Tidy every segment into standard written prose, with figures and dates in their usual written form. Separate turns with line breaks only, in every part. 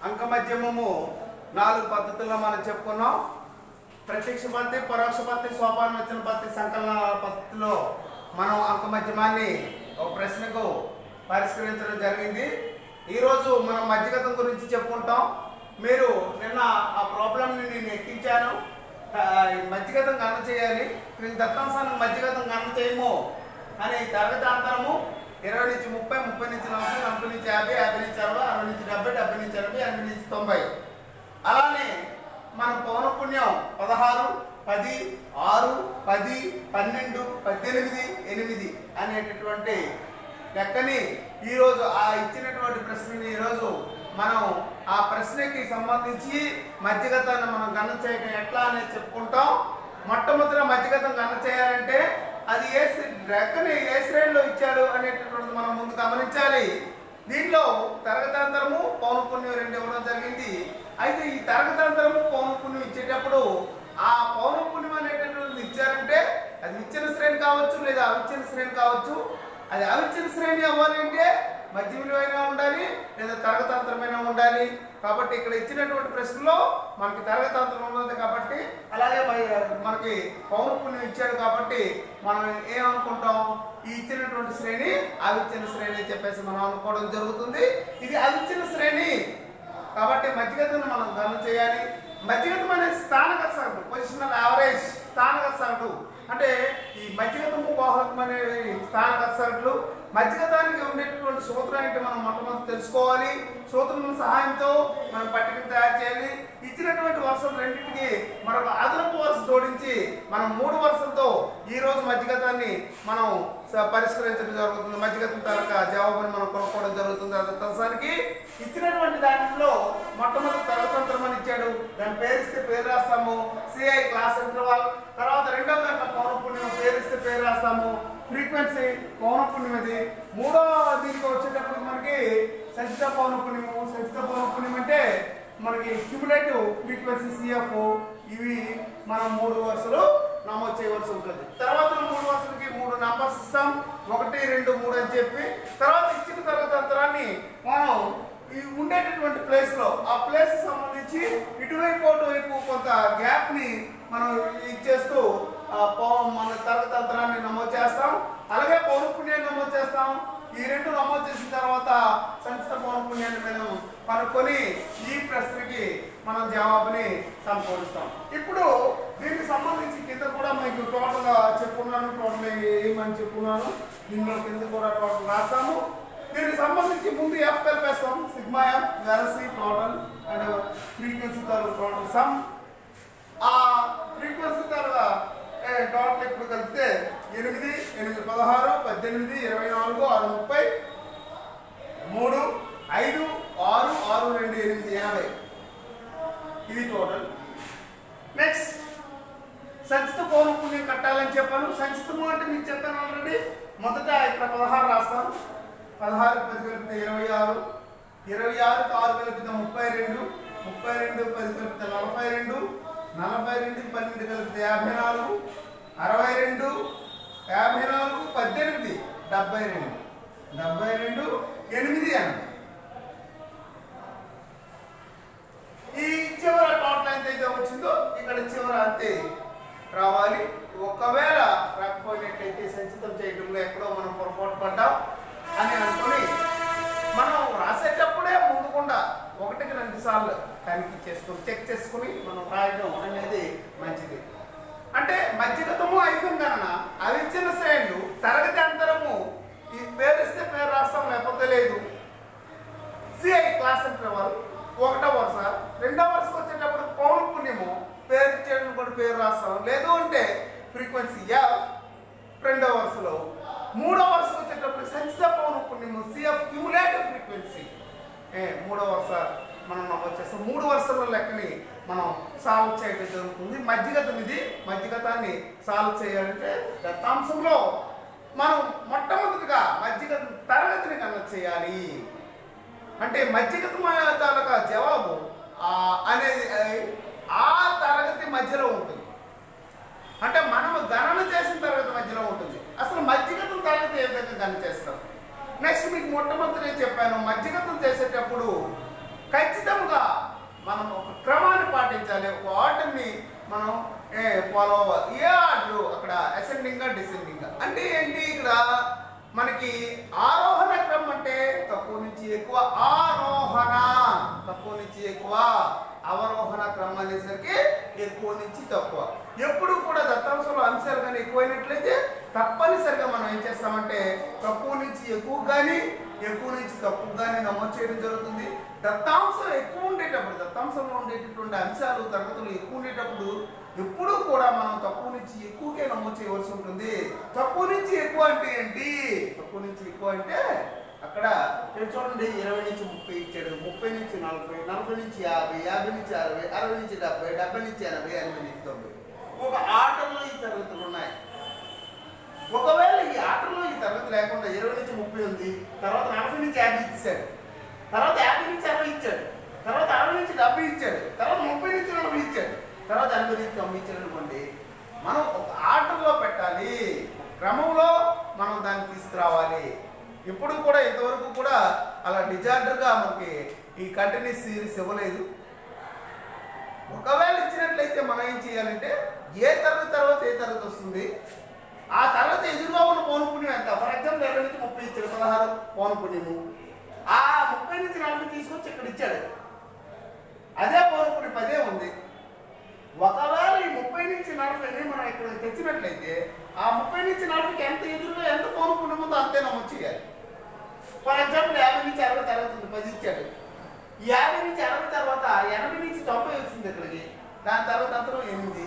అంకమధ్యమము 4 పద్ధతుల్లో మనం చెప్పుకున్నాం. ప్రత్యక్ష పద్ధతి, పరోక్ష పద్ధతి, సోపాన వచ్చిన పద్ధతి, సంకలన పద్ధతిలో మనం అంకమధ్యమాన్ని ఒక ప్రశ్నకు పరిష్కరించడం జరిగింది. ఈరోజు మనం మధ్యగతం గురించి చెప్పుకుంటాం. మీరు నిన్న ఆ ప్రాబ్లంని నేను ఎక్కించాను. మధ్యగతం గణన చేయాలి, దత్తాంశానికి మధ్యగతం గణన చేయము అని తరగతాంతరము 20 నుంచి 30, 30 నుంచి 40, 40 నుంచి 50, 50 నుంచి 60, 60 నుంచి 70, 70 నుంచి 80, 80 నుంచి 90. అలానే మన పౌనఃపున్యం 16, 10, 6, 10, 12, 18, 8 అనేటటువంటి లెక్కని ఈరోజు ఆ ఇచ్చినటువంటి ప్రశ్నని ఈరోజు మనం ఆ ప్రశ్నకి సంబంధించి మధ్యగతాన్ని మనం గణన చేయడం ఎట్లా అనేది చెప్పుకుంటాం. మొట్టమొదటి మధ్యగతం గణన చేయాలంటే అది లెక్కని ఏ శ్రేణిలో ఇచ్చాడు అనేటటువంటిది మనం ముందు గమనించాలి. దీనిలో తరగతాంతరము, పౌనఃపున్యం 2 ఇవ్వడం జరిగింది. అయితే ఈ తరగతాంతరము, పౌనఃపున్యం ఇచ్చేటప్పుడు ఆ పౌనఃపున్యం అనేటటువంటిది ఇచ్చారంటే అది ఇచ్చిన శ్రేణి కావచ్చు, లేదా అవిచ్చిన శ్రేణి కావచ్చు. అది అవిచ్చిన శ్రేణి అవ్వాలి అంటే మధ్య విలువైనా ఉండాలి, లేదా తరగతాంతరమైనా ఉండాలి. కాబట్టి ఇక్కడ ఇచ్చినటువంటి ప్రశ్నలో మనకి తరగతాంతరం ఉన్నది కాబట్టి, అలాగే మనకి పౌనఃపున్యం ఇచ్చాడు కాబట్టి మనం ఏమనుకుంటాం, ఈ ఇచ్చినటువంటి శ్రేణి అవిచ్చిన శ్రేణి అని చెప్పేసి మనం అనుకోవడం జరుగుతుంది. ఇది అవిచ్చిన శ్రేణి కాబట్టి మధ్యగతాన్ని మనం గణన చేయాలి. మధ్యగతం అనేది స్థానగత సగటు, పొజిషనల్ యావరేజ్ స్థానగత సగటు. అంటే ఈ మధ్యగతము, బాహుళకం అనేవి స్థానగత సగట్లు. మధ్యగతానికి ఉండేటటువంటి సూత్రం ఏంటి మనం మొట్టమొదటి తెలుసుకోవాలి. సూత్రం సహాయంతో మనం పట్టికను తయారు చేయాలి. ఇచ్చినటువంటి వరుసలు రెండింటికి మరొక అదనపు వరుస జోడించి మనం 3 వరుసలతో ఈరోజు మధ్యగతాన్ని మనం పరిష్కరించడం జరుగుతుంది. మధ్యగతం తాలూకా జవాబుని మనం కొనుక్కోవడం జరుగుతుంది. దత్తాంశానికి ఇచ్చినటువంటి దాంట్లో మొట్టమొదటి తరగతంతరం అని ఇచ్చాడు, దాని పేరిస్తే పేరు రాస్తాము, సిఐ క్లాస్ ఇంటర్వల్. తర్వాత రెండవ దాంట్లో పౌనఃపున్యం పేరిస్తే పేరు రాస్తాము, ఫ్రీక్వెన్సీ పౌనఃపున్యం. ఇది మూడో దీనికి వచ్చేటప్పుడు మనకి సంచిత పౌనఃపున్యము. సంచిత పౌనఃపున్యం అంటే మనకి క్యుములేటివ్ ఫ్రీక్వెన్సీ సిఎఫ్. ఇవి మనం 3 వరుసలు నమోదు చేయవలసి ఉంటుంది. తర్వాత 3 వరుసలకి 3 నంబర్స్ ఇస్తాం, 1, 2, 3 అని చెప్పి. తర్వాత ఇచ్చిన తరగతాంతరాన్ని మనం ఈ ఉండేటటువంటి ప్లేస్లో ఆ ప్లేస్ సంబంధించి ఇటువైపు అటువైపు కొంత గ్యాప్ని మనం ఇచ్చేస్తూ మన తరగతాంతరాన్ని నమోదు చేస్తాం. అలాగే పౌనఃపున్యాన్ని నమోదు చేస్తాం. ఈ 2 నమోదు చేసిన తర్వాత సంచిత పౌనఃపున్యాన్ని మనం కనుక్కొని ఈ ప్రశ్నకి మనం జవాబుని సమకూరుస్తాం. ఇప్పుడు దీనికి సంబంధించి కింద కూడా మీకు టోటల్గా చెప్పుకున్నాను, టోటల్ ఏమని చెప్పుకున్నాను, దీనిలో కింద కూడా టోటల్ రాస్తాము. దీనికి సంబంధించి ముందు ఎఫ్ కలిపేస్తాం, సిగ్మా ఎఫ్ వెరసీ total and frequency total sum. ఆ ఫ్రీక్వెన్సీ తర్వాత టోటల్ ఇప్పుడు కలిపితే 8, 8, 16, 18, 24, 6, 30, 3, 5, 6, 6, 2, 8, 80. ఇది టోటల్. నెక్స్ట్ సంచిత పౌనఃపున్యం కట్టాలని చెప్పాను. సంచితము అంటే మీకు చెప్పాను ఆల్రెడీ. మొదట ఇక్కడ 16 రాస్తాను. 16 10 కలిపితే 26, 26 6 కలిపితే 32, 32 10 కలిపితే 42, 42 12 కలిపితే 54, 62, 54, 18, 72, 72, 8, 80. ఈ చివర టోటల్ ఎంతైతే వచ్చిందో ఇక్కడ చివర అంతే రావాలి. ఒకవేళ రాకపోయినట్లయితే సంచితం చేయడంలో ఎక్కడో మనం పొరపాటు పడ్డాం అని అనుకుని మనం రాసేటప్పుడే ముందుకుండా 1కి 2 సార్లు తనిఖీ చేసుకుని చెక్ చేసుకుని మనం రాయడం అనేది మంచిది. అంటే మధ్యగతము అయిపోయిన గణన, అవిచ్చిన శ్రేణులు, తరగతి అంతరము, ఈ పేరిస్తే పేరు రాస్తాం, లేకపోతే లేదు. సిఐ క్లాస్ ఇంటర్వల్ 1వ వరుస. 2వ వరుసకు వచ్చేటప్పుడు పౌనఃపున్యము పేరు ఇచ్చేటప్పుడు కూడా పేరు రాస్తాం, లేదు అంటే ఫ్రీక్వెన్సీ ఎఫ్ 2వ వరుసలో. 3వ వరుసకు వచ్చేటప్పుడు సంచిత పౌనఃపున్యము సిఎఫ్ క్యుములేటివ్ ఫ్రీక్వెన్సీ 3వ వరుస మనం నమోదు చేస్తాం. 3 వరుసల లెక్కని మనం సాల్వ్ చేయడం జరుగుతుంది. మధ్యగతం ఇది. మధ్యగతాన్ని సాల్వ్ చేయాలంటే దత్తాంశంలో మనం మొట్టమొదటిగా మధ్యగతం తరగతిని గణన చేయాలి. అంటే మధ్యగతం తాలూకా జవాబు అనేది ఆ తరగతి మధ్యలో ఉంటుంది. అంటే మనము గణన చేసిన తరగతి మధ్యలో ఉంటుంది. అసలు మధ్యగతం తరగతి ఏ విధంగా గణన చేస్తాం. నెక్స్ట్ మీకు మొట్టమొదటి నేను చెప్పాను, మధ్యగతం చేసేటప్పుడు ఖచ్చితంగా పెట్టాలి, ఒక ఆర్డర్ని మనం ఫాలో అవ్వాలి. ఏ ఆర్డర్ అక్కడ అసెండింగ్ డిసెండింగ్ అంటే ఏంటి? ఇక్కడ మనకి ఆరోహణ క్రమం అంటే తక్కువ నుంచి ఎక్కువ ఆరోహణ, తక్కువ నుంచి ఎక్కువ, అవరోహణ క్రమం అనేసరికి ఎక్కువ నుంచి తక్కువ. ఎప్పుడు కూడా దత్తాంశంలో అంశాలు కానీ ఎక్కువైనట్లయితే తప్పనిసరిగా మనం ఏం చేస్తామంటే తక్కువ నుంచి ఎక్కువ కానీ ఎక్కువ నుంచి తక్కువ కానీ నమోదు చేయడం జరుగుతుంది. దత్తాంశం ఎక్కువ ఉండేటప్పుడు, దత్తాంశంలో ఉండేటటువంటి అంశాలు తరగతులు ఎక్కువ ఉండేటప్పుడు ఎప్పుడూ కూడా మనం తక్కువ నుంచి ఎక్కువకే నమోదు చేయవలసి ఉంటుంది. తక్కువ నుంచి ఎక్కువ అంటే ఏంటి? తక్కువ నుంచి ఎక్కువ అంటే అక్కడ చూడండి, 20 నుంచి 30 ఇచ్చాడు, 30 నుంచి 40, 40 నుంచి 50, 50 నుంచి 60, 60 నుంచి 70, 70 నుంచి 80, 80 నుంచి 90. ఒక ఆర్డర్లో ఈ తరగతులు ఉన్నాయి. ఒకవేళ ఈ ఆర్డర్లో ఈ తరగతి లేకుండా 20 నుంచి 30 ఉంది, తర్వాత 40 నుంచి 50 ఇచ్చాడు, తర్వాత 50 నుంచి 60 ఇచ్చాడు, తర్వాత 60 నుంచి 70 ఇచ్చాడు, తర్వాత 30 నుంచి 40 ఇచ్చాడు, తర్వాత 80 నుంచి 90 ఇచ్చాడు అనుకోండి, మనం ఒక ఆర్డర్లో పెట్టాలి, క్రమంలో మనం దాన్ని తీసుకురావాలి. ఇప్పుడు కూడా ఇంతవరకు కూడా అలా డిజార్డర్గా మనకి ఈ కంటిన్యూస్ సిరీస్ ఇవ్వలేదు. ఒకవేళ ఇచ్చినట్లయితే మనం ఏం చేయాలంటే ఏ తరగతి తర్వాత ఏ తరగతి వస్తుంది, ఆ తర్వాత ఎదురుగా ఉన్న పౌనపుణ్యం ఎంత? ఫర్ ఎగ్జాంపుల్ 20 నుంచి 30 ఇచ్చాడు, 16 పౌనపుణ్యము. ఆ 30 నుంచి 40 తీసుకొచ్చి ఇక్కడ ఇచ్చాడు, అదే పౌనపుణ్యం 10 ఉంది. ఒకవేళ ఈ 30 నుంచి 40ని మనం ఇక్కడ తెచ్చినట్లయితే ఆ 30 నుంచి 40కి ఎంత ఎదురుగా ఎంత పౌనపుణ్యం ఉందో అంతే నమోదు చేయాలి. ఫర్ ఎగ్జాంపుల్ 50 నుంచి 60 తరగతి 10 ఇచ్చాడు, ఈ 50 నుంచి 60 తర్వాత 80 నుంచి 90 వచ్చింది ఇక్కడికి, దాని తర్వాత అంతరం 8.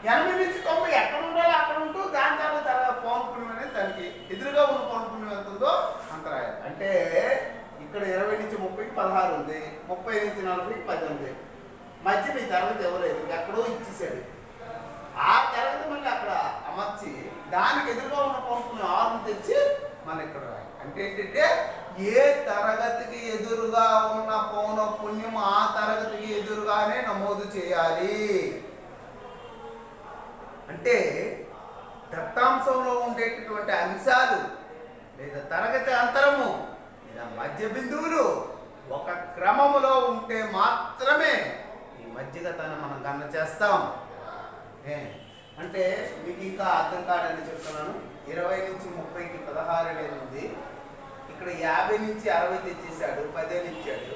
80 నుంచి 90 ఎక్కడ ఉండాలో అక్కడ ఉంటూ దాని తర్వాత పౌనపుణ్యం అనేది దానికి ఎదురుగా ఉన్న పౌనపుణ్యం ఎంత ఉందో అంత రాయాలి. అంటే ఇక్కడ 20 నుంచి 30కి 16 ఉంది, 30 నుంచి 40కి 10 ఉంది, మధ్య మీ తరగతి ఇవ్వలేదు, ఎక్కడో ఇచ్చేసాడు. ఆ తరగతి మళ్ళీ అక్కడ అమర్చి దానికి ఎదురుగా ఉన్న పౌనపుణ్యం 6 తెచ్చి మనం ఇక్కడ రాయాలి. అంటే ఏంటంటే ఏ తరగతికి ఎదురుగా ఉన్న పౌనపుణ్యం ఆ తరగతికి ఎదురుగానే నమోదు చేయాలి. అంటే దత్తాంశంలో ఉండేటటువంటి అంశాలు లేదా తరగతి అంతరము లేదా మధ్య బిందువులు ఒక క్రమములో ఉంటే మాత్రమే ఈ మధ్యగతాన్ని మనం గణన చేస్తాం. అంటే మీకు ఇంకా అర్థం కాదని చెప్తున్నాను. 20 నుంచి 30కి 16 అనేది ఉంది, ఇక్కడ 50 నుంచి 60 తెచ్చేసాడు, 10 ఇచ్చాడు,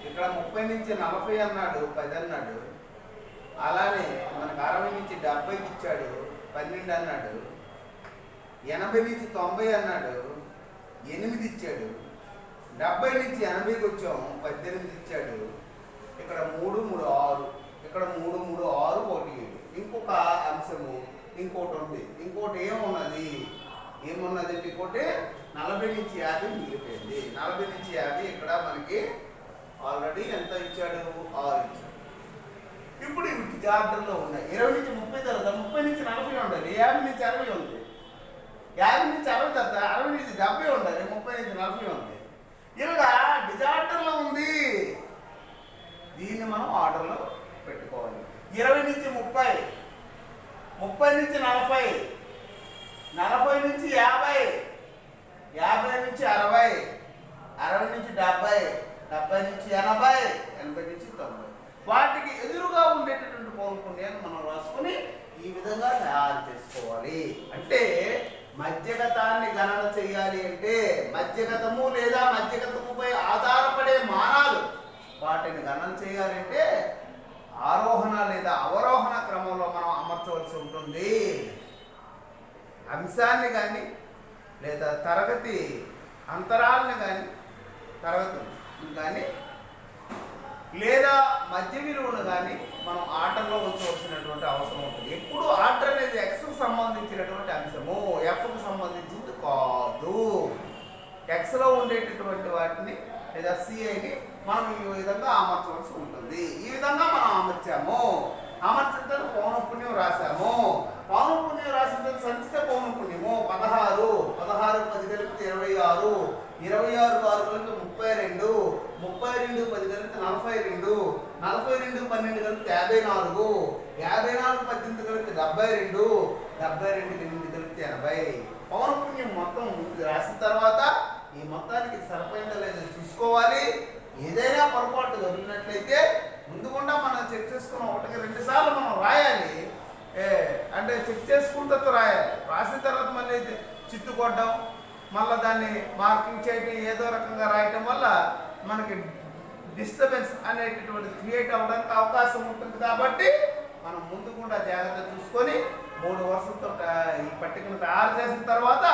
ఇక్కడ 30 నుంచి 40 అన్నాడు, 10 అన్నాడు, అలానే మనకు 60 నుంచి 70కి ఇచ్చాడు, 12 అన్నాడు, 80 నుంచి 90 అన్నాడు, 8 ఇచ్చాడు, 70 నుంచి 80కి వచ్చాం, 18 ఇచ్చాడు, ఇక్కడ 3, 3, 6, ఇక్కడ 3, 3, 6, 1, 7. ఇంకొక అంశము ఇంకోటి ఉంది, ఇంకోటి ఏమున్నది ఇంకోటి 40 నుంచి 50 మిగిలిపోయింది. 40 నుంచి 50 ఇక్కడ మనకి ఆల్రెడీ ఎంత ఇచ్చాడు? 6 ఇచ్చాడు. ఇప్పుడు ఇవి జార్డర్లో ఉన్నాయి. 20 నుంచి 30 తర్వాత 30 నుంచి 40 ఉండాలి, 50 నుంచి 60 ఉంది, 50 నుంచి 60 తర్వాత 60 నుంచి 70 ఉండాలి, 30 నుంచి 40 ఉంది. ఇలాగా డిజార్డర్లో ఉంది. దీన్ని మనం ఆర్డర్లో పెట్టుకోవాలి. 20 నుంచి 30, 30 నుంచి 40, 40 నుంచి 50, 50 నుంచి 60, 60 నుంచి 70, 70 నుంచి 80, 80 నుంచి 90. వాటికి ఎదురుగా ఉండేటటువంటి పౌనపుణ్యాన్ని మనం రాసుకుని ఈ విధంగా తయారు చేసుకోవాలి. అంటే మధ్యగతాన్ని గణన చేయాలి అంటే మధ్యగతము లేదా మధ్యగతముపై ఆధారపడే మానాలు వాటిని గణన చేయాలంటే ఆరోహణ లేదా అవరోహణ క్రమంలో మనం అమర్చవలసి ఉంటుంది. అంశాన్ని కానీ లేదా తరగతి అంతరాలను కానీ తరగతులు కానీ లేదా మధ్య విలువను కానీ మనం ఆర్డర్లో ఉంచవలసినటువంటి అవసరం ఉంటుంది. ఎప్పుడు ఆర్డర్ అనేది ఎక్స్కు సంబంధించినటువంటి అంశము, ఎఫ్కు సంబంధించింది కాదు. ఎక్స్లో ఉండేటటువంటి వాటిని లేదా సిఐని మనం ఈ విధంగా అమర్చవలసి ఉంటుంది. ఈ విధంగా మనం అమర్చాము. అమర్చిన తర్వాత పౌనపుణ్యం రాసాము. పౌనపుణ్యం రాసిన తర్వాత సంచిత పౌనపుణ్యము 16, 16 10 కలిపితే 26, 26 6 కలిపితే 32, 32 10 కలిపితే 42, 42 12 కలిపితే 54, 54 18 కలిపితే 72, 72 8 కలిపితే 80. పౌనపుణ్యం మొత్తం రాసిన తర్వాత ఈ మొత్తానికి సరిపోయిందా లేదా చూసుకోవాలి. ఏదైనా పొరపాటు జరిగినట్లయితే ముందుకుండా మనం చెక్ చేసుకున్న ఒకటికి 2 సార్లు మనం రాయాలి. అంటే చెక్ చేసుకుంటూ రాయాలి. రాసిన తర్వాత మళ్ళీ చిత్తు కొట్టడం, మళ్ళీ దాన్ని మార్కింగ్ చేయడం, ఏదో రకంగా రాయటం వల్ల మనకి డిస్టర్బెన్స్ అనేటటువంటి క్రియేట్ అవ్వడానికి అవకాశం ఉంటుంది. కాబట్టి మనం ముందుకుండా జాగ్రత్త చూసుకొని 3 వరుసలతో ఈ పట్టికను తయారు చేసిన తర్వాత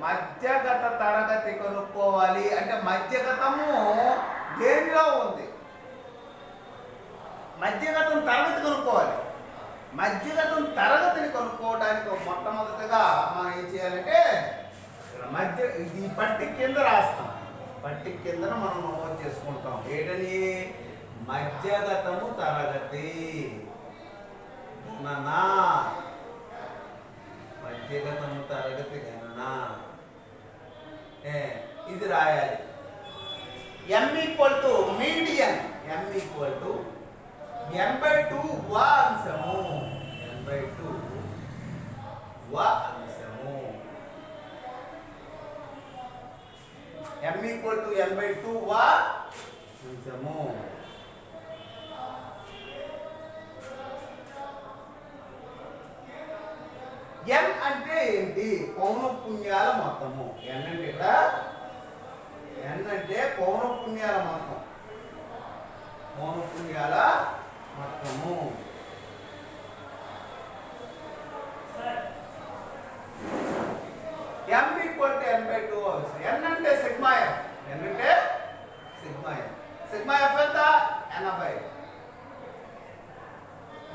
మధ్యగత తరగతి కనుక్కోవాలి. అంటే మధ్యగతము దేనిలో ఉంది? మధ్యగతం తరగతి కనుక్కోవాలి. మధ్యగతం తరగతిని కనుక్కోవడానికి మొట్టమొదటిగా మనం ఏం చేయాలంటే ఈ పట్టిక కింద రాస్తాం. పట్టిక కింద మనం నమోదు చేసుకుంటాం. ఏంటని? మధ్యగతము తరగతి గణన. మధ్యగతము తరగతి గణన ఇది రాయాలి. m = median. m = n/2 వ అంశము. n/2 వ అంశము. m = n/2 వ అంశము. n అంటే ఏంటి? పౌనఃపున్యాల మొత్తము. n అంటే ఇక్కడ n అంటే పౌనఃపున్యాల మొత్తం. పౌనఃపున్యాల మొత్తము. m = n/2 అవసరం. n అంటే సిగ్మా f. n అంటే సిగ్మా f. సిగ్మా f ఎంత? 80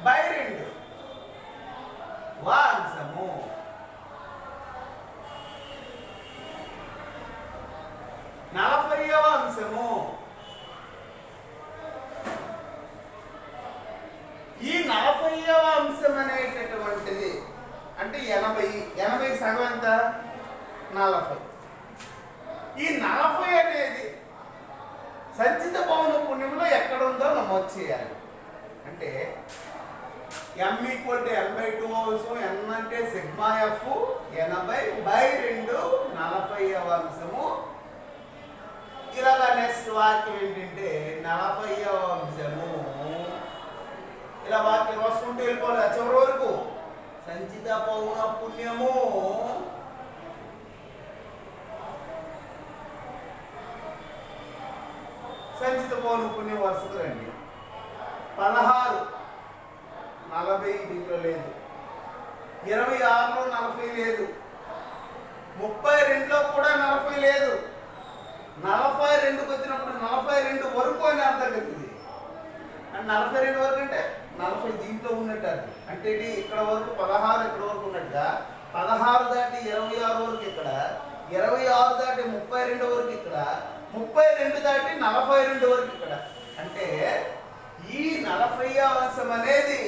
బై 2 వ అంశము. నలభైవ అంశము. ఈ 40వ అంశం అనేటటువంటిది అంటే 80 సగం ఎంత? 40. ఈ 40 అనేది సంచిత పౌనఃపున్యంలో ఎక్కడ ఉందో నమోదు చేయాలి. అంటే m = n/2 అంశం. n అంటే సిగ్మా f 80 బై 2 40వ అంశము. ఇలాగా నెక్స్ట్ వాక్యం ఏంటంటే 40వ అంశము. ఇలా వాక్యం రాసుకుంటూ వెళ్ళిపోవాలి చివరి వరకు. సంచిత పౌనఃపున్యము సంచిత పౌనఃపున్యం వరుసకు రండి. 16 40 దీంట్లో లేదు. 26లో 40 లేదు. 32లో కూడా 40 లేదు. 42కి వచ్చినప్పుడు 42 వరకు అని అర్థం అవుతుంది. అండ్ 42 వరకు అంటే 40 దీంట్లో ఉన్నట్టు అది. అంటే ఇది ఇక్కడ వరకు 16 ఇక్కడ వరకు ఉన్నట్టుగా 16 దాటి 26 వరకు ఇక్కడ, 26 దాటి 32 వరకు ఇక్కడ, 32 దాటి 42 వరకు ఇక్కడ. అంటే ఈ 40వ అంశం అనేది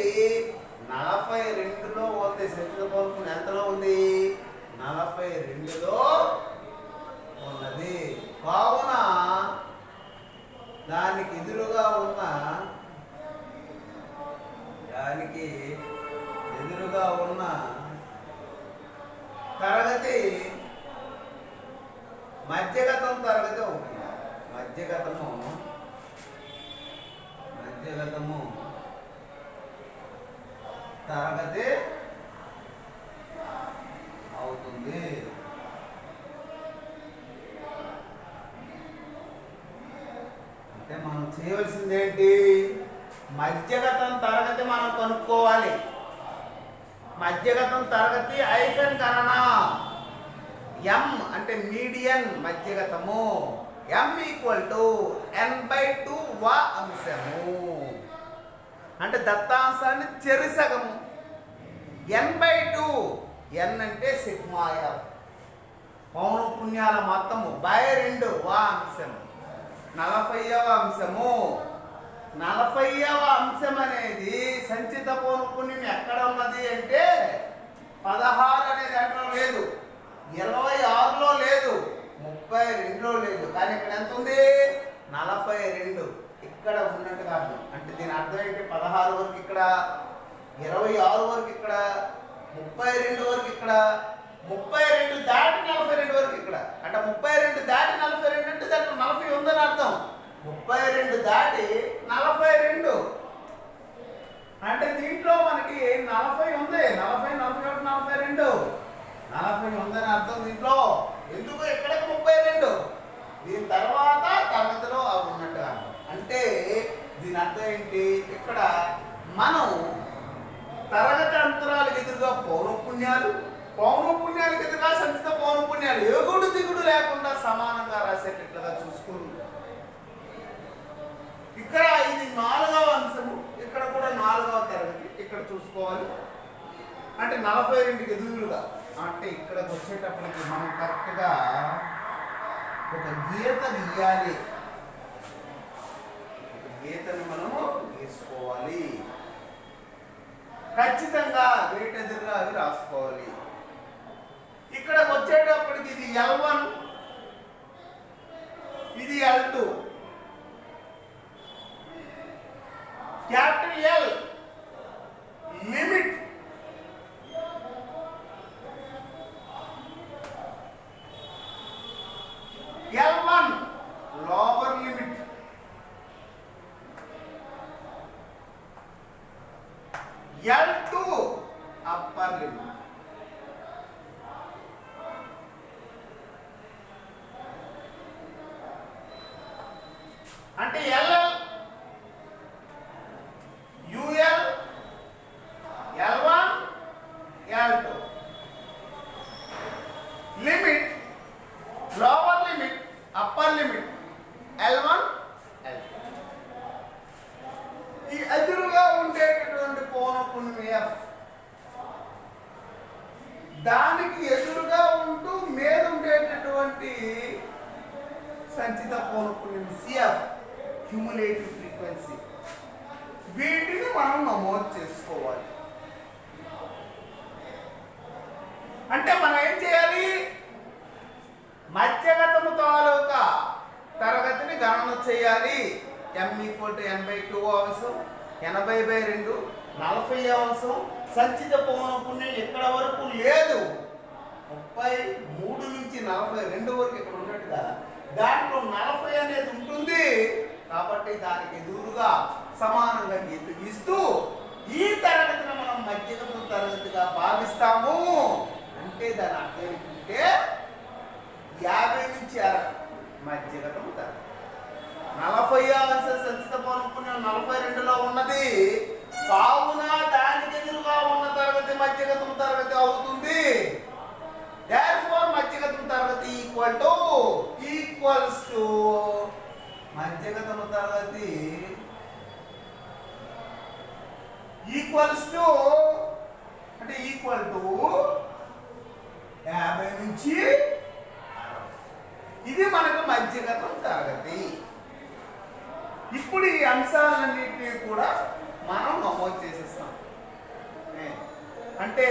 42లో ఉంది. సంచిత పౌనఃపున్యం ఎంతలో ఉంది? 42లో ఉన్నది. కావున దానికి ఎదురుగా ఉన్న తరగతి మధ్యగతం తరగతి అవుతుంది. మధ్యగతము తరగతి అవుతుంది. అంటే మనం చేయవలసింది ఏంటి? మధ్యగతం తరగతి మనం కనుక్కోవాలి. మధ్యగతం తరగతి ఐఫన్ గణన. m అంటే మీడియన్ మధ్యగతము. m = n/2 వ అంశము. అంటే దత్తాంశాన్ని చెరిసగము. n/2 n అంటే సిగ్మా f పౌనఃపున్యాల మొత్తము బై 2 వ అంశము. 40వ అంశము. 40వ అంశం అనేది సంచిత పౌనఃపున్యం ఎక్కడ ఉన్నది అంటే 16 అనేది దాంట్లో లేదు, 26లో లేదు, 32లో లేదు. కానీ ఇక్కడ ఎంత ఉంది? 42 ఇక్కడ ఉన్నట్టుగా అర్థం. అంటే దీని అర్థం ఏంటి? 16 వరకు ఇక్కడ, 26 వరకు ఇక్కడ, 32 వరకు ఇక్కడ, 32 దాటి 42 వరకు ఇక్కడ. అంటే 32 దాటి 42 అంటే దాంట్లో 40 ఉందని అర్థం. 32 దాటి 42 అర్థం ఏంటి? ఇక్కడ మనం తరగతి అంతరాలకు ఎదురుగా పౌనఃపున్యాలకు ఎదురుగా సంచిత పౌనఃపున్యాలు ఎగుడు దిగుడు లేకుండా సమానంగా రాసేటట్లుగా చూసుకుని ఇక్కడ ఇది 4వ అంశము, ఇక్కడ కూడా 4వ తరగతి ఇక్కడ చూసుకోవాలి. అంటే 42కి ఎదురుగా, అంటే ఇక్కడికి వచ్చేటప్పటికి మనం కరెక్ట్గా ఒక గీత గీయాలి. గీతను మనము గీసుకోవాలి. ఖచ్చితంగా గేట్ ఎదురుగా అవి రాసుకోవాలి. ఇక్కడికి వచ్చేటప్పటికి ఇది L1, ఇది L2. Capital L limit L1 lower limit, L2 upper limit. అంటే LL UL L1 L2 limit lower limit upper limit L1 L2. ఈ ఎదురుగా ఉండేటటువంటి పౌనఃపున్యం F, దానికి ఎదురుగా ఉంటూ మీద ఉండేటటువంటి సంచిత పౌనఃపున్యం CF, క్యుములేటివ్ ఫ్రీక్వెన్సీ. వీటిని మనం నమోదు చేసుకోవాలి. అంటే మనం ఏం చేయాలి? మధ్యగతము తాలూకా తరగతిని గణన చేయాలి. M = n/2 అంశం, 80/2, 40 అంశం. సంచిత పౌనఃపున్యం ఎక్కడ వరకు లేదు, 33 నుంచి 42 వరకు ఇక్కడ ఉన్నట్టుగా దాంట్లో 40 అనేది ఉంటుంది. కాబట్టి దానికి ఎదురుగా సమానంగా గీత గీస్తూ ఈ తరగతిని మనం మధ్యగతం తరగతిగా భావిస్తాము. అంటే దాని అర్థం ఏంటంటే 50 నుంచి 60 మధ్యగతం తరగతి. 40వ అంశం సంచిత పౌనఃపున్యం 42లో ఉన్నది. కావున దానికి ఎదురుగా ఉన్న తరగతి మధ్యగతం తరగతి అవుతుంది. therefore మధ్యగతం తరగతి ఈక్వల్స్ టు మధ్యగతం తరగతి ఈక్వల్స్ టు అంటే ఈక్వల్ టు 50 నుంచి 60. ఇది మనకు మధ్యగతం తరగతి. ఇప్పుడు ఈ అంశాలన్నింటినీ కూడా మనం నమోదు చేసేస్తాం. అంటే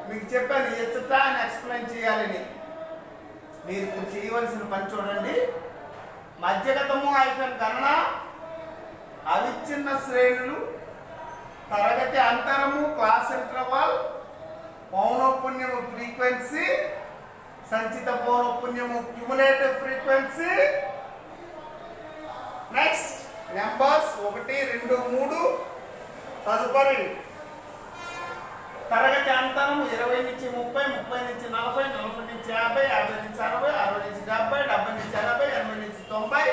మీకు చెప్పాను ఎచ్చటా అని ఎక్స్ప్లెయిన్ చేయాలని. మీరు ఇప్పుడు చేయవలసిన పని చూడండి. మధ్యగతము హైఫెన్ గణన, అవిచ్ఛిన్న శ్రేణులు, తరగతి అంతరము క్లాస్ ఇంటర్వల్, పౌనఃపున్యము ఫ్రీక్వెన్సీ, సంచిత పౌనఃపున్యము క్యుములేటివ్ ఫ్రీక్వెన్సీ. Next numbers 1, 2, 3. తదుపరి తరగతి అంతరం 20 నుంచి 30, 30 నుంచి 40, 40 నుంచి 50, 50 నుంచి 60, 60 నుంచి 70, 70 నుంచి 80, 80 నుంచి 90.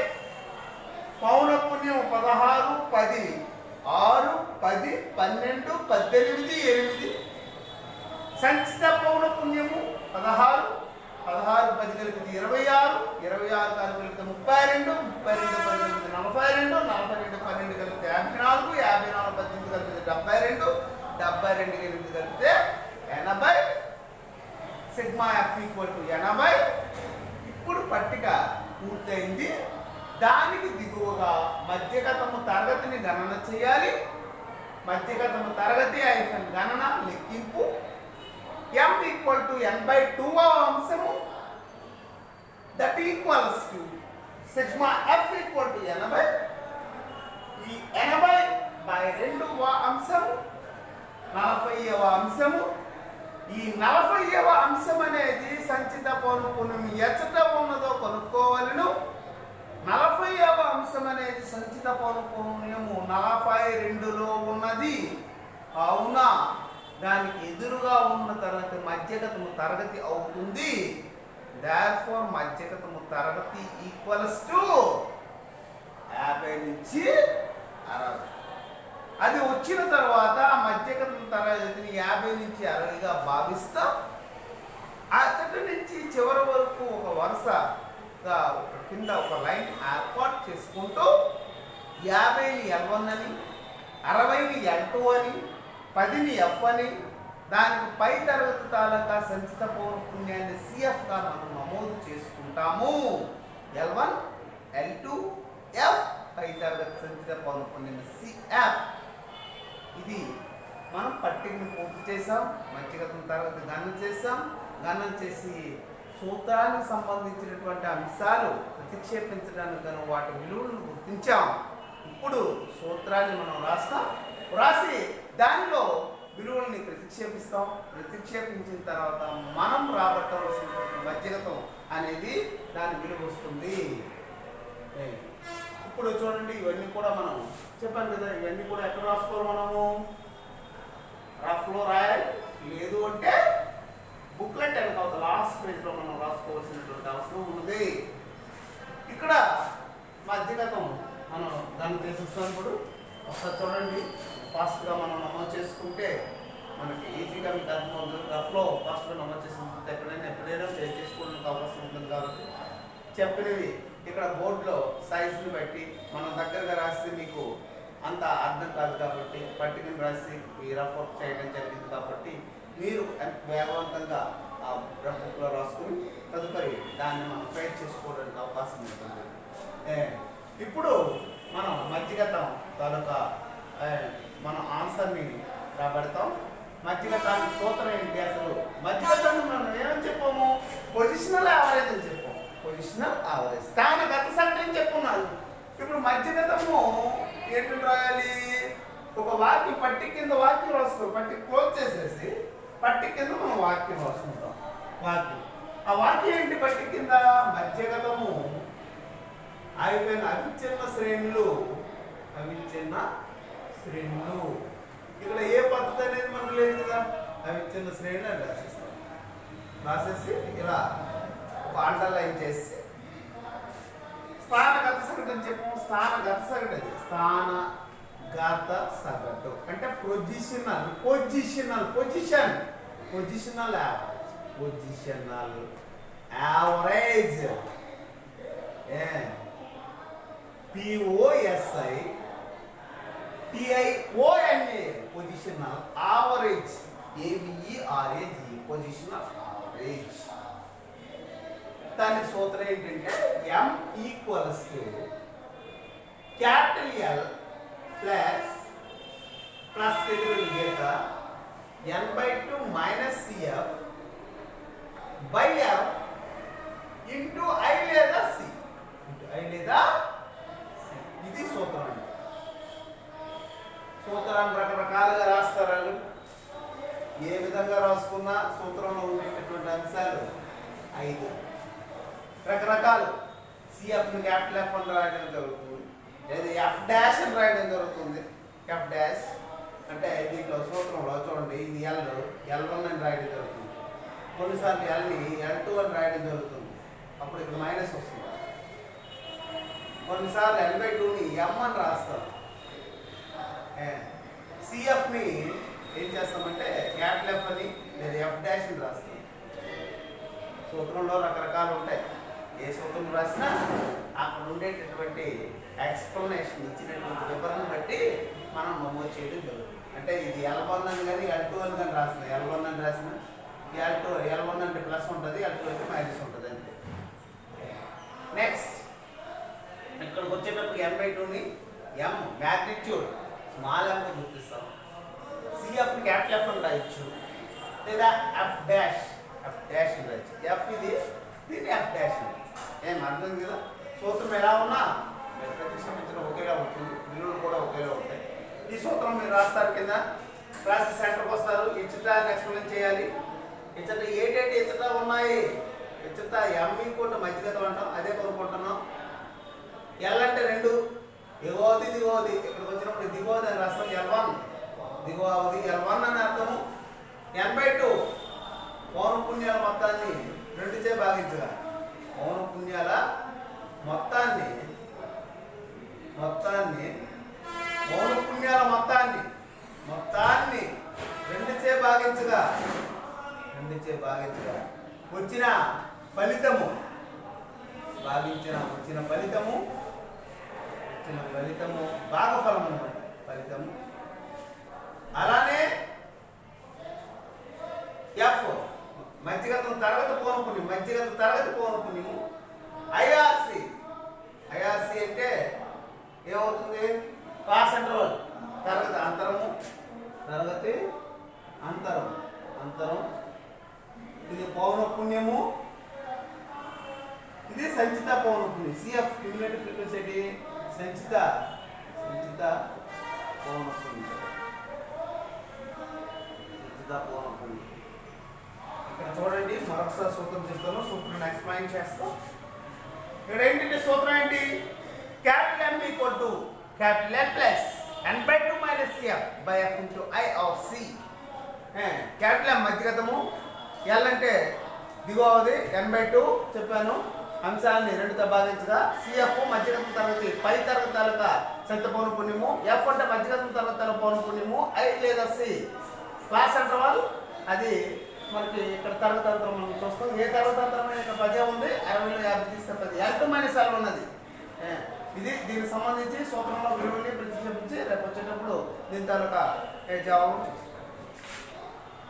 పౌనఃపున్యం 16, 10, 6, 10, 12, 18, 8. సంచిత పౌనఃపున్యము 16, 16 10 కలిపితే 26, 26 కలిపితే 32, 32 కలిపితే 42, 42 12 కలిపితే 54, 54 18 కలిపితే 72, 72 కలిపితే 80. Sigma F = 80. ఇప్పుడు పట్టిక పూర్తయింది. దానికి దిగువగా మధ్యగతము తరగతిని గణన చేయాలి. మధ్యగతము తరగతి హైఫెన్ గణన లెక్కింపు. M = n/2 అంశము, that equals to sigma F = 80. ఈ 80/2వ అంశము 40వ అంశము. ఈ 40వ అంశం అనేది సంచిత పౌనఃపున్యం ఎచ్చట ఉన్నదో కనుక్కోవాలను. 40వ అంశం అనేది సంచిత పౌనఃపున్యము 42లో ఉన్నది. అవునా, దానికి ఎదురుగా ఉన్న తరగతి మధ్యగతము తరగతి అవుతుంది. therefore మధ్యగతము తరగతి ఈక్వల్స్ టు 50 నుంచి 60. అది వచ్చిన తర్వాత ఆ మధ్యగతం తరగతిని 50 నుంచి 60గా భావిస్తాం. అతడి నుంచి చివరి వరకు ఒక వరుసగా కింద ఒక లైన్ ఏర్పాటు చేసుకుంటూ 50ని L1 అని, 60ని L2 అని, 10ని F అని, దానికి పై తరగతి తాలూకా సంచిత పౌనఃపున్యాన్ని CFగా మనం నమోదు చేసుకుంటాము. L1, L2, F, పై తరగతి సంచిత పౌనఃపున్యాన్ని CF. ఇది మనం పట్టికను పూర్తి చేసాం. మధ్యగతం తరగతి గణన చేసాం. గణన చేసి సూత్రానికి సంబంధించినటువంటి అంశాలు ప్రతిక్షేపించడానికి గాను వాటి విలువలను గుర్తించాం. ఇప్పుడు సూత్రాన్ని మనం రాసి దానిలో విలువల్ని ప్రతిక్షేపిస్తాం. ప్రతిక్షేపించిన తర్వాత మనం రాబట్టవలసినటువంటి మధ్యగతం అనేది దాని విలువ వస్తుంది. ఇప్పుడు చూడండి, ఇవన్నీ కూడా మనం చెప్పాను కదా, ఇవన్నీ కూడా ఎక్కడ రాసుకోవాలి, మనము రఫ్లో రాయాలి. లేదు అంటే బుక్లెట్ వెనక లాస్ట్ పేజ్లో మనం రాసుకోవాల్సినటువంటి అవసరం ఉన్నది. ఇక్కడ మధ్యగతం మనం దాన్ని తెలుస్తాం. ఇప్పుడు ఒకసారి చూడండి, ఫాస్ట్గా మనం నమోదు చేసుకుంటే మనకి ఈజీగా మీకు అర్థమవుతుంది. రఫ్లో ఫాస్ట్గా నమోదు చేసుకుంటే ఎప్పుడైనా చేసుకోవడానికి అవకాశం ఉంటుంది. కాబట్టి చెప్పినవి ఇక్కడ బోర్డులో సైజుని బట్టి మనం దగ్గరగా రాస్తే మీకు అంత అర్థం కాదు. కాబట్టి పట్టికను రాసి ఈ రఫ్ వర్క్ చేయడం జరిగింది. కాబట్టి మీరు వేగవంతంగా ఆ రఫ్ బుక్లో రాసుకుని తదుపరి దాన్ని మనం ఫైట్ చేసుకోవడానికి అవకాశం ఉంటుంది. ఇప్పుడు మనం మధ్యగతం తాలూకా మనం ఆన్సర్ని రాబడతాం. మధ్యగతానికి సూత్రం ఏంటి? అసలు మధ్యగతాన్ని మనం ఏమని చెప్పాము? పొజిషనల్ యావరేజ్ అని చెప్పాము. పొజిషనల్ యావరేజ్ స్థానగత సగటు అని చెప్పున్నాను. ఇప్పుడు మధ్యగతము ఏంటి రాయాలి? ఒక వాక్యం పట్టి కింద వాక్యం రాస్తాం. పట్టి క్లోజ్ చేసేసి పట్టి కింద మనం వాక్యం రాసుకుంటాం. వాక్యం ఆ వాక్యం ఏంటి? పట్టి కింద మధ్యగతము అయిపోయిన అవిచ్ఛిన్న శ్రేణులు. ఇక్కడ ఏ పద్ధతి అనేది మనకు లేదు కదా. అవిచ్ఛిన్న శ్రేణులు అని రాసేసి ఇలా ఒక అండర్లైన్ చేసి స్థానగత సగటు అని చెప్పాము. స్థానగత సగటు అది స్థానగత సగటు అంటే positional average POSI TIONA positional average AVERAGE positional average. దాని సూత్రం ఏంటంటే M equals to capital L plus గీత N/2 minus CF by F into I లేదా C. ఇది సూత్రం అండి. సూత్రాన్ని రకరకాలుగా రాస్తారు. ఏ విధంగా రాసుకున్నా సూత్రంలో ఉండేటటువంటి అంశాలు 5 రకరకాలు. CFని క్యాపిటల్ F అని రాయడం జరుగుతుంది, లేదా F' అని రాయడం జరుగుతుంది. F' అంటే దీంట్లో సూత్రంలో చూడండి, ఇది L1 అని రాయడం జరుగుతుంది. కొన్నిసార్లు Lని L2 అని రాయడం జరుగుతుంది. అప్పుడు ఇక్కడ మైనస్ వస్తుంది. కొన్నిసార్లు L/2ని M అని రాస్తాం. CFని ఏం చేస్తామంటే క్యాపిటల్ F అని లేదా F' అని రాస్తాం. సూత్రంలో రకరకాలు ఉంటాయి. ఏ సూత్రం రాసినా అక్కడ ఉండేటటువంటి ఎక్స్ప్లెనేషన్ ఇచ్చినటువంటి వివరణ బట్టి మనం నమోదు చేయడం జరుగుతుంది. అంటే ఇది L1 అని కానీ L2 అని కానీ రాసిన L1 అని రాసిన L1 అంటే ప్లస్ ఉంటుంది, L2 అంటే మైనస్ ఉంటుంది అంతే. నెక్స్ట్ ఇక్కడికి వచ్చేటప్పుడు N/2ని M మ్యాగ్నిట్యూడ్ స్మాల్ M గుర్తిస్తాం. CFని క్యాపిటల్ F అని రాయొచ్చు, లేదా F' అని రాయొచ్చు. F దీన్ని F' ఏం అర్థం కదా. సూత్రం ఎలా ఉన్నా ప్రతిక్షేపించడం ఒకేలా ఉంటుంది, విలువలు కూడా ఒకేలా ఉంటాయి. ఈ సూత్రం మీరు రాస్తారు. కింద రాసి సెంటర్కి వస్తారు. ఇచ్చటాన్ని ఎక్స్ప్లెయిన్ చేయాలి. ఏటేటి ఇచ్చట ఉన్నాయి? ఇచ్చట M ఈక్వల్ మధ్యగతం అంటాం, అదే కొనుక్కుంటున్నాం. L అంటే 2, దిగోది. ఇక్కడికి వచ్చినప్పుడు దిగోది అని రాస్తాం. L1 దిగోది L1 అని అర్థము. N/2 పౌనఃపున్యాల మొత్తాన్ని 2చే భాగించగా పౌనఃపున్యాల మొత్తాన్ని పౌనఃపున్యాల మొత్తాన్ని రెండుచే భాగించగా వచ్చిన ఫలితము భాగఫలం అన్నమాట. ఫలితము అలానే ఎఫ్ మధ్యగతం తరగతి పౌనఃపున్యము. ఐఆర్సి అంటే ఏమవుతుంది? క్లాస్ ఇంటర్వల్ తరగతి అంతరం. ఇది పౌనఃపున్యము, ఇది సంచిత పౌనఃపున్యం. సిఎఫ్ క్యుములేటివ్ ఫ్రీక్వెన్సీ ఏంటి? సంచిత పౌనఃపున్యం. ఇక్కడ చూడండి, మరొకసారి సూత్రం చెప్తాను. సూత్రాన్ని ఎక్స్ప్లెయిన్ చేస్తాం. ఇక్కడ ఏంటంటే సూత్రం ఏంటి? Capital M equal to capital L plus n/2 minus CF by F into I of C. Capital M మధ్యగతము, L అంటే దిగువది, n/2 చెప్పాను. అంశాన్ని రెండుతో భాగించగా CF మధ్యగతం తరగతి పై తరగతి తాలూకా సంత పౌనఃపున్యము, F అంటే మధ్యగతం తరగతి పౌనఃపున్యము, I లేదా C క్లాస్ ఇంటర్వల్. అది మనకి ఇక్కడ తరగతి అంతరం మనం చూస్తాం. ఏ తరగతి అంతరం ఇక్కడ 10 ఉంది, 60లో 50 తీస్తే 10. L2 మైనస్ L ఉన్నది. దీనికి సంబంధించి సూత్రంలో విలువల్ని ప్రతిక్షేపించి రేపు వచ్చేటప్పుడు దీని తాలూకా జవాబు